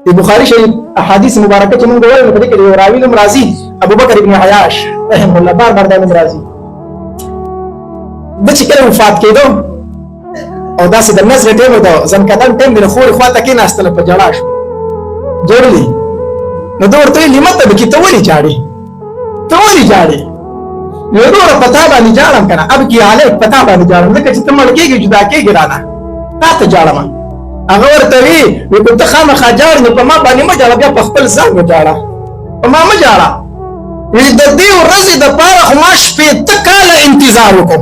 د بخاری شریف احادیث مبارکه چې موږ وایو په دې کې یو راوی نوم راځي ابو بکر ابن عیاش رحمه الله بار دا نوم راځي. د چې کله وفات کېدو او داسې د نظر ټیم ته ځنکدن ټیم د خوري خواته کې ناستله په جړا شو جوړلی نو دا ورته لمت به کې ته ولې جاړې ته ولې جاړې یو دوره پتا باندې جاړم کنه اب کې عليك پتا باندې جاړم ځکه چې ته مړ کېږي جدا کېږي رانه تا ته جاړم هغه ورته وی کو ته خامخا جاړ نو په ما باندې ما جاړه بیا په خپل ځان جاړه په ما ما جاړه د دې ورځې د پاره خو ما شپېته کاله انتظار وکړ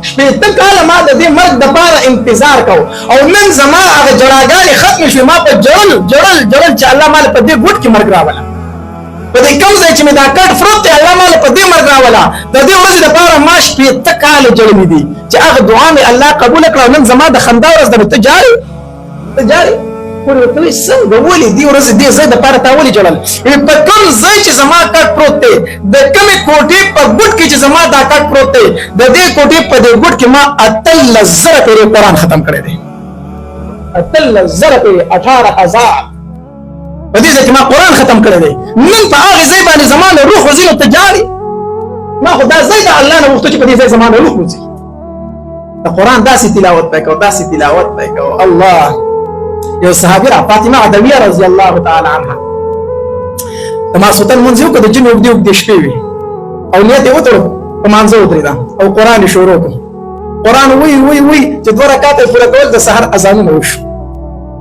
شپېته کاله ما د دې مرګ د پاره انتظار کو او نن زما هغه جړاګانې ختم شوې ما په جړل جړل جړل چې الله مال په دې ګوټ کې مرګ راولا په دې کوم ځای چې مې دا کټ فروت دی الله مال په دې مرګ راولا د دې ورځې د پاره ما شپېته کاله جړلې دي چې هغه دعا مې الله قبول کړه نن زما د خندا ورځ د ته جاري ته جاري ورته څنګه ولې دی ورځ دې زې د پاره تا ولې جړل په کوم ځای چې زما کټ پروت دی د کومې کوټې په ګوټ کې چې زما دا کټ پروت دی د دې کوټې په دې ګوټ کې ما اتل زره پورې قرآن ختم کړی دی اتل زره پورې 18000 په دې ځای کې ما قرآن ختم کړی دی نن په هغه ځای باندې زما له روح وځي نو ته جاري ما خو دا ځای د الله نه وغوښته چې په دې ځای زما له روح وځي د قرآن داسې تلاوت به کوو داسې تلاوت به کوو الله یو صحابي را فاطمه عدویه رضی الله تعالی عنها ما سوتن منځو کې د جن وګ دی شپې وي او نیت یې وته په مانځو درېدا او قران شروع کړ قران وی وی وی چې دوه رکعات پوره کول د سحر اذان نه وشو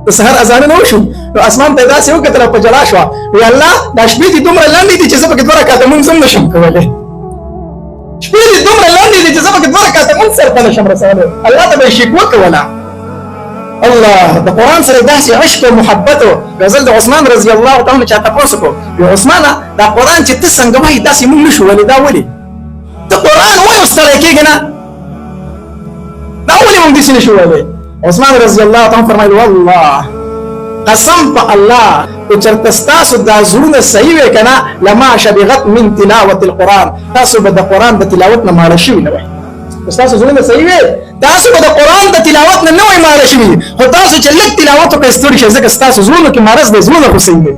د سحر اذان نه وشو نو اسمان ته داسې وکړه په جلا شو وی الله دا شپې دې دومره لاندې دي چې زه په دوه رکعات مونږ هم نشم کولای شپې دې دومره لاندې دي چې زه په دوه رکعات مونږ سره نشم رسوله الله ته به شکوه کوله الله د قران سره داسې عشق او محبت غزل د عثمان رضی الله تعالی عنہ چاته پوسکو یو عثمان دا قران چې ته څنګه وای داسې مونږ نشو ولې دا ولې ته قران وای واستل کېږي نه دا ولې مونږ دې نشو ولې عثمان رضی الله تعالی فرمایي والله قسم په الله او چرته تاسو دا زړه صحیح وکنه لما شبغت من تلاوت القران تاسو به د قران د تلاوت نه مال شي نه وای تاسو زړه صحیح وي تاسو به د قران د تلاوت نه وای مال شي خو تاسو چې لږ تلاوت وکړئ ستوري شي ځکه تاسو زړه کې مرز دی زړه خو صحیح دی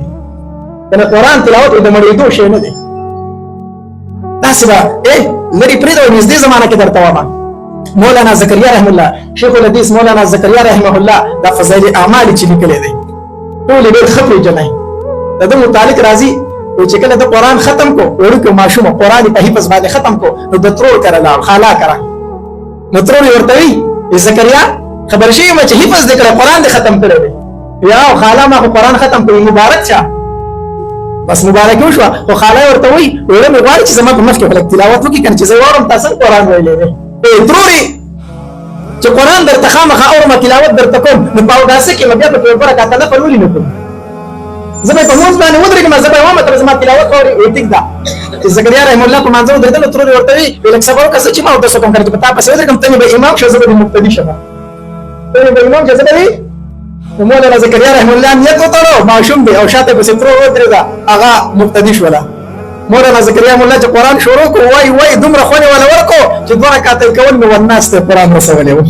کنه قران تلاوت د مړېدو شي نه دی تاسو به لري پرې د نږدې زمانہ کې درته وایم مولانا زکریا رحم الله شیخ الحدیث مولانا زکریا رحمه الله د فضائل اعمال چې لیکلي دي ټول ډېر خپل جنای د متعلق راضي او چې کله د قران ختم کو ورکه ماشومه قران په حفظ باندې ختم کو نو د ترور کړه خالا کړه نو ترور ورته وی زکریا خبر شي ما چې حفظ دې کړه قران دې ختم کړی یا خالا ما قران ختم کړی مبارک شه بس مبارک وشو او خالا ورته وی ورته مې غواړي چې زما په مخ کې خلک تلاوت وکړي کنه چې زه ورم تاسو قران ویلې تروري چې قران درته خامخا او ما تلاوت درته کوم نو په داسې کې مبیا په برکات نه پرولې نه کوم زه په موږ باندې ودرېږم زه به وایم ته زما تلاوت اوري وټیک دا زکریا رحم الله په منځو درته تروري ورته وی لکه سبا کس چې ما د څه کوم کړی په تاسو ودرېږم ته به امام شې زه به مقتدی شم ته به امام شې زه به مولانا زکریا رحم الله نیت وتاړو ماشوم دی او شاته په سترو ودرېدا هغه مقتدی شولا مولانا زکریا مولا چې قران شروع کو وای وای دومره خونه ولا ورکو چې دوه رکعات کول نو والناس ته قران رسولې و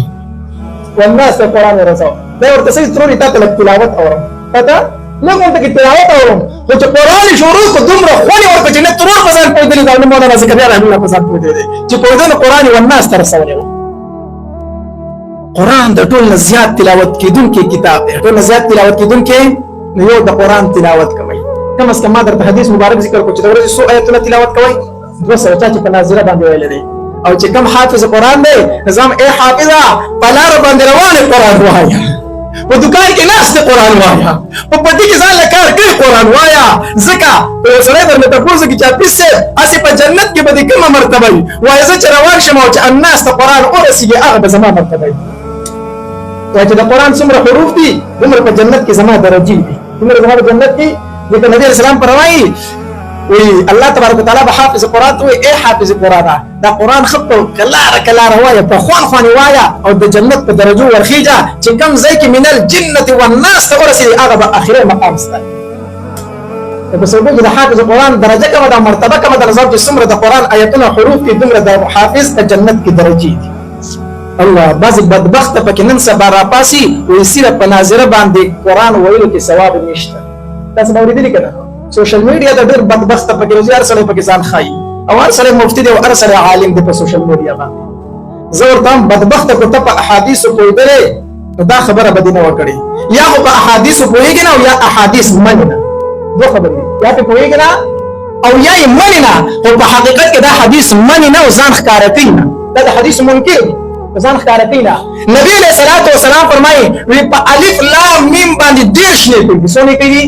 والناس ته قران رسول دا ورته سي تروري ته تلاوت اورم پتا نو کوم ته تلاوت اورم خو چې قران شروع کو دومره خونه ورکو چې نه ترور بازار پوهېدل دا مولانا زکریا رحم الله بازار پوهېدل چې پوهېدل قران والناس ته رسولې قران د ټول زیات تلاوت کیدونکو کتاب دی ټول زیات تلاوت کیدونکو یو د قران تلاوت کوي کم از کم ما درته حدیث مبارک ذکر کو چې د ورځې 100 آیتونه تلاوت کوي 200 چې په ناظره باندې ویل دي او چې کم حافظ قران دی نظام حافظه پلار باندې روانه قران وایا په دکان کې ناس ته قران وایا په پټي کې ځان لکار کوي قران وایا ځکه سره درته تاسو کې چې پیسه اسی په جنت کې به کومه مرتبه وي زه چې روان شم او چې الناس ته قران اورسیږي هغه به زما مرتبه وي چې د قران څومره حروف دي عمر په جنت کې زما درجه دي عمر زما په جنت کې دغه نبی اسلام پروايي وي الله تبارک وتعالى بحافظ قران ته اي حافظ قران دا قران خطو کلار وایا په خوان وایا او د جنت په درجو ورخیجه چې کم ځای کې من الجنه والناس ورسي هغه به اخره مقام ست په سبب د حافظ قران درجه کومه د مرتبه کومه د نظام چې څومره د قران آیتونه حروف کې دومره د حافظ د جنت کې درجه دي الله بعض بدبخت پکې نن سبا راپاسي وې سیره په ناظره باندې قرآن ویلو کې ثواب نشته. تاسو باندې دي کنه سوشل میډیا د ډېر بدبخت پکې روزګار سره پکې ځان خای او هر سره مفتی دی او هر سره عالم دی په سوشل میډیا باندې. زه ورته بدبخت کو ته په احادیث پوهېدلې دا خبره به دې نه وکړي یا خو په احادیث پوهېږي نه او یا احادیث مني نه. دوه خبرې یا په پوهېږي نه او یا یې مني نه خو په حقیقت کې دا حدیث مني نه او ځان ښکاره کوي نه. دا د حدیث منکر دی ځان ښکاره کوي نه. نبی علیه الصلاۃ والسلام فرمایي وی په الف لام میم باندې ډېر شنې کوي څو نه کوي.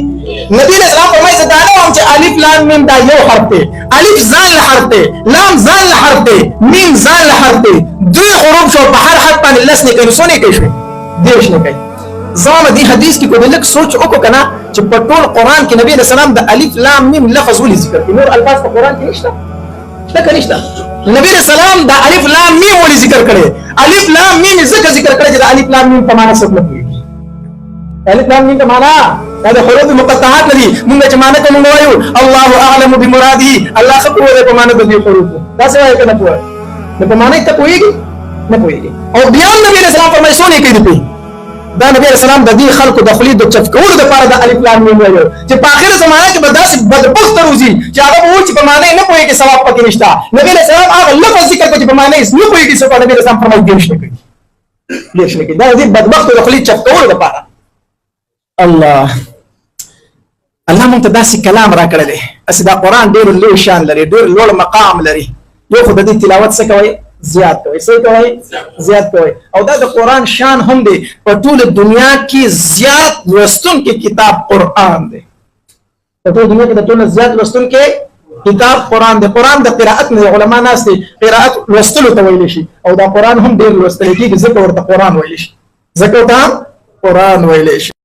نبی علیه السلام فرمایي زه دا نه وایم چې الف لام میم دا یو حرف دی. الف ځان له حرف دی، لام ځان له حرف دی، میم ځان له حرف دی. دوی حروف شو په هر حرف باندې لس نه کوي څو نه کوي ډېر شنې کوي. زما دې حدیث کې کوم لک سوچ وکړه کنه چې په ټول قرآن کې نبی علیه السلام د الف لام میم لفظ ولې ذکر کوي نور الفاظ په قرآن کې نشته نشته. نبی علیہ السلام دا الف لام میم ولې ذکر کړي؟ الف لام میم ذکر کړي چې دا الف لام میم په معنا څه مطلب دی؟ الف لام میم په معنا دا حروف مقطعات لري. موږ چې معنا کوم وایو الله اعلم بمراده، الله خبر دی په معنا د دې حروف. دا څه وایي کنه په نو په معنا ته پوهیږي نه پوهیږي. او بیا نبی علیہ السلام فرمایي سونه کوي دا نبی علیہ السلام د دې خلکو د خلی د چفکولو لپاره د الف لام میم وایو چې په اخر زمانه کې به داسې بدبخت روزي چې هغه وایي چې په معنی نه پوهیږي ثواب پکې نشته. نبی علیہ السلام هغه لفظ ذکر کوي چې په معنی نه پوهیږي څه نبی علیہ السلام فرمایي دې نشته کوي دا دې بدبخت د خلی چفکولو لپاره. الله موږ ته داسې کلام راکړی دی اسې دا قرآن ډېر لوی شان لري ډېر لوړ مقام لري. یو خو د دې تلاوت څه کوي زیات کوي څه کوي زیات کوي او دا د قرآن شان هم دی په ټول دنیا کې زیات لوستونکي کتاب قرآن دی. په ټول دنیا کې د ټول زیات لوستونکي کتاب قرآن دی. قرآن د قرائت نه علما ناس دي قرائت لوستلو ته ویل شي او دا قرآن هم ډېر لوستل کېږي ځکه ورته قرآن ویل شي